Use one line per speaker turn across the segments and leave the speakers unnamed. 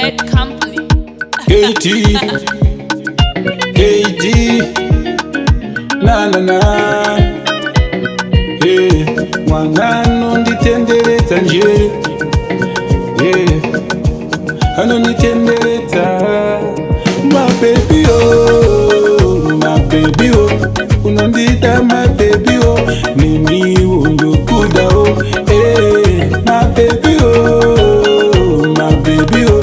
Bad company.
KT, na na na. Yeah, mwana nditenderetsa nje. Yeah, anonditenderetsa. My baby oh, my baby oh, unondita my baby oh, mimi undukuda oh. Hey, my baby oh, my baby oh,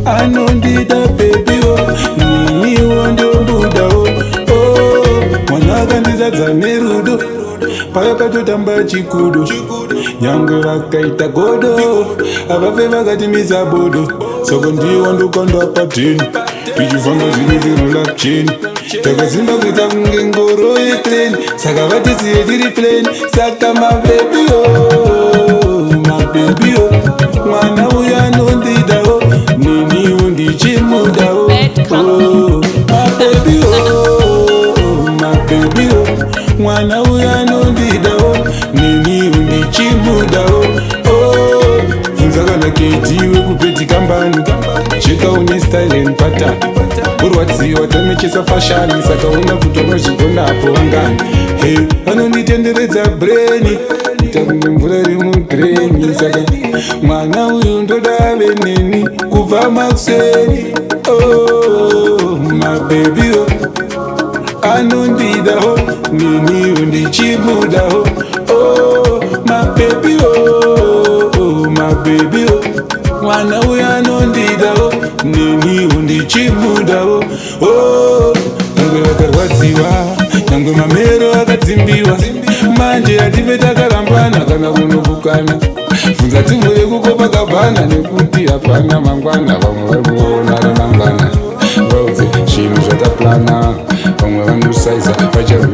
anondita baby oh, mimi undukuda oh. Oh, mwana kandizadza nerudo pakatotamba chikudo, nyangwe vakaita godo, avafe vakatimisa bodo, soko ndiwo ndukondwa pateni, ichifamba zvinhu zvirula cheni, takazimba kuita kunge ngoro yepleni, saka vatisiye tiri pleni, saka mabebi o, mabebi o, mwana uya anondida o, niniwo ndichimuda o, mabebi o, mabebi o, mwana uya anondida o, niniwo ndichimuda o, funzakana ketiwe kupeti kambani, cheka une style and pattern, urwadziwa tamechesa fashani, saka una kutonozvigona apo wangani. Hey, vanonditenderedza breni, takunge mvura iri mudreni, saka mwana uyu ndoda ave neni kubva makuseni. Oh, my baby oh, anondida ho, niniwo ndichimuda ho. Oh, my baby oh, my baby oh, mwana uya anondida o, niniwo ndichimuda o. Oh, nyangwe vakarwadziwa, nyangwe mamero akadzimbiwa, manje hative takarambana kana kunokukana, bvunza timvure kukopa kabhana, nekuti hapana mangwana, vamwe vari kuona ramangwana, vaudze zvinhu zvataplana, vamwe vanosaiza vacharuka